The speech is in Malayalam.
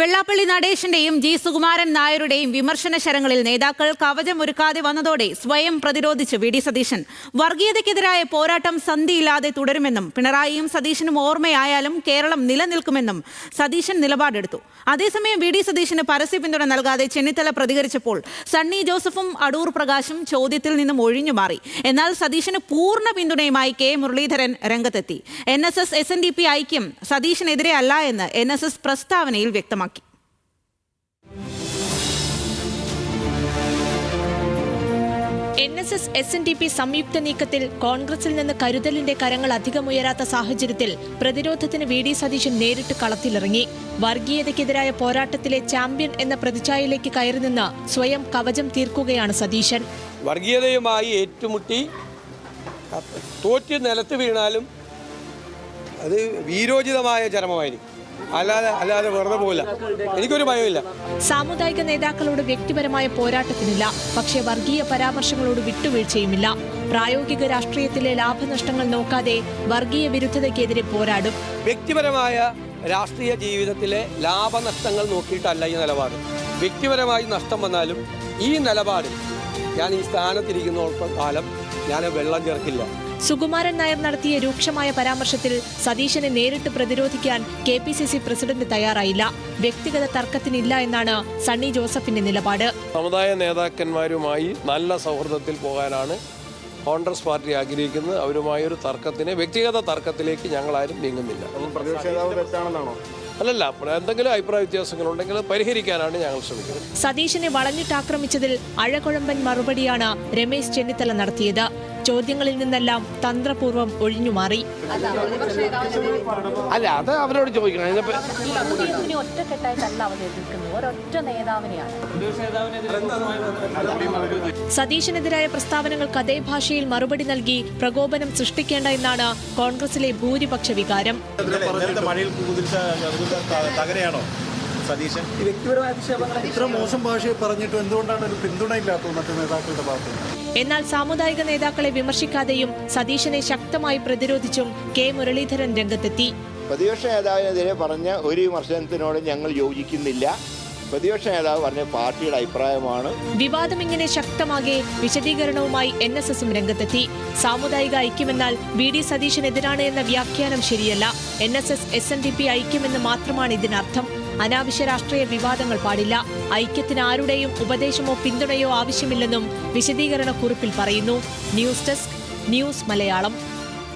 വെള്ളാപ്പള്ളി നടേശന്റെയും ജി സുകുമാരൻ നായരുടെയും വിമർശന ശരങ്ങളിൽ നേതാക്കൾ കവചമൊരുക്കാതെ വന്നതോടെ സ്വയം പ്രതിരോധിച്ച് വി ഡി സതീശൻ വർഗീയതയ്ക്കെതിരായ പോരാട്ടം സന്ധിയില്ലാതെ തുടരുമെന്നും പിണറായിയും സതീശനും ഓർമ്മയായാലും കേരളം നിലനിൽക്കുമെന്നും സതീശൻ നിലപാടെടുത്തു. അതേസമയം വി ഡി സതീശന് പരസ്യ പിന്തുണ നൽകാതെ ചെന്നിത്തല പ്രതികരിച്ചപ്പോൾ സണ്ണി ജോസഫും അടൂർ പ്രകാശും ചോദ്യത്തിൽ നിന്നും ഒഴിഞ്ഞുമാറി. എന്നാൽ സതീശന് പൂർണ്ണ പിന്തുണയുമായി കെ മുരളീധരൻ രംഗത്തെത്തി. NSS SNDP ഐക്യം സതീശനെതിരെ അല്ല എന്ന് NSS പ്രസ്താവനയിൽ വ്യക്തമാക്കി. NSS SNDP സംയുക്ത നീക്കത്തിൽ കോൺഗ്രസിൽ നിന്ന് കരുതലിന്റെ കരങ്ങൾ അധികമുയരാത്ത സാഹചര്യത്തിൽ പ്രതിരോധത്തിന് വി ഡി സതീശൻ നേരിട്ട് കളത്തിലിറങ്ങി. വർഗീയതയ്ക്കെതിരായ പോരാട്ടത്തിലെ ചാമ്പ്യൻ എന്ന പ്രതിച്ഛായയിലേക്ക് കയറി നിന്ന് സ്വയം കവചം തീർക്കുകയാണ് സതീശൻ. വർഗീയതയുമായി ഏറ്റുമുട്ടി തോറ്റ് നിലത്ത് വീണാലും അത് വീരോചിതമായ ചരമമായിരിക്കും. അല്ലാതെ വെറുതെ പോകില്ല. എനിക്കൊരു ഭയമില്ല. സാമുദായിക നേതാക്കളോട് വ്യക്തിപരമായ പോരാട്ടത്തിനില്ല, പക്ഷേ വർഗീയ പരാമർശങ്ങളോട് വിട്ടുവീഴ്ചയുമില്ല. പ്രായോഗിക രാഷ്ട്രീയത്തിലെ ലാഭനഷ്ടങ്ങൾ നോക്കാതെ വർഗീയ വിരുദ്ധതയ്ക്കെതിരെ പോരാടും. വ്യക്തിപരമായ രാഷ്ട്രീയ ജീവിതത്തിലെ ലാഭനഷ്ടങ്ങൾ നോക്കിയിട്ടല്ല ഈ നിലപാട്. വ്യക്തിപരമായി നഷ്ടം വന്നാലും ഈ നിലപാട് ഞാൻ ഈ സ്ഥാനത്തിരിക്കുന്നിടത്തോളം കാലം ഞാൻ വെള്ളം ചേർക്കില്ല. സുകുമാരൻ നായർ നടത്തിയ രൂക്ഷമായ പരാമർശത്തിൽ സതീശനെ നേരിട്ട് പ്രതിരോധിക്കാൻ KPCC പ്രസിഡന്റ് തയ്യാറായില്ല. വ്യക്തിഗത തർക്കത്തിനില്ല എന്നാണ് സണ്ണി ജോസഫിന്റെ നിലപാട്. സമുദായ നേതാക്കന്മാരുമായി നല്ല സൗഹൃദത്തിൽ പോകാനാണ് കോൺഗ്രസ് പാർട്ടി ആഗ്രഹിക്കുന്നത്. അവരുമായൊരു തർക്കത്തിന്, വ്യക്തിഗത തർക്കത്തിലേക്ക് ഞങ്ങളാരും നീങ്ങുന്നില്ല. അല്ലല്ല, എന്തെങ്കിലും അഭിപ്രായ വ്യത്യാസങ്ങളുണ്ടെങ്കിൽ പരിഹരിക്കാനാണ് ഞങ്ങൾ ശ്രമിക്കുന്നത്. സതീശനെ വളഞ്ഞിട്ടാക്രമിച്ചതിൽ അഴകുഴമ്പൻ മറുപടിയാണ് രമേശ് ചെന്നിത്തല നടത്തിയത്. ചോദ്യങ്ങളിൽ നിന്നെല്ലാം തന്ത്രപൂർവ്വം ഒഴിഞ്ഞുമാറി. അല്ല, അത് അവരോട് ചോദിക്കണം. സതീശനെതിരായ പ്രസ്താവനകൾക്ക് അതേ ഭാഷയിൽ മറുപടി നൽകി പ്രകോപനം സൃഷ്ടിക്കേണ്ട എന്നാണ് കോൺഗ്രസിലെ ഭൂരിപക്ഷ വികാരം. ഇത്ര മോശം ഭാഷയെ പറഞ്ഞിട്ട് എന്തുകൊണ്ടാണ് ഒരു പിന്തുണയില്ലാത്തത് മറ്റു നേതാക്കളുടെ ഭാഗത്ത്? എന്നാൽ സാമുദായിക നേതാക്കളെ വിമർശിക്കാതെയും സതീശനെ ശക്തമായി പ്രതിരോധിച്ചും കെ മുരളീധരൻ രംഗത്തെത്തി. പ്രതിപക്ഷ നേതാവിനെതിരെ പറഞ്ഞ ഒരു വിമർശനത്തിനോട് ഞങ്ങൾ യോജിക്കുന്നില്ല. പ്രതിപക്ഷ നേതാവ് പറഞ്ഞ പാർട്ടിയുടെ അഭിപ്രായമാണ്. വിവാദം ഇങ്ങനെ ശക്തമാകെ വിശദീകരണവുമായി NSSും രംഗത്തെത്തി. സാമുദായിക ഐക്യമെന്നാൽ വി ഡി സതീശനെതിരാണ് എന്ന വ്യാഖ്യാനം ശരിയല്ല. NSS SNDP ഐക്യമെന്ന് മാത്രമാണ് ഇതിനർത്ഥം. അനാവശ്യ രാഷ്ട്രീയ വിവാദങ്ങൾ പാടില്ല. ഐക്യത്തിന് ആരുടെയും ഉപദേശമോ പിന്തുണയോ ആവശ്യമില്ലെന്നും വിശദീകരണ കുറിപ്പിൽ പറയുന്നു. News desk, news Malayalam.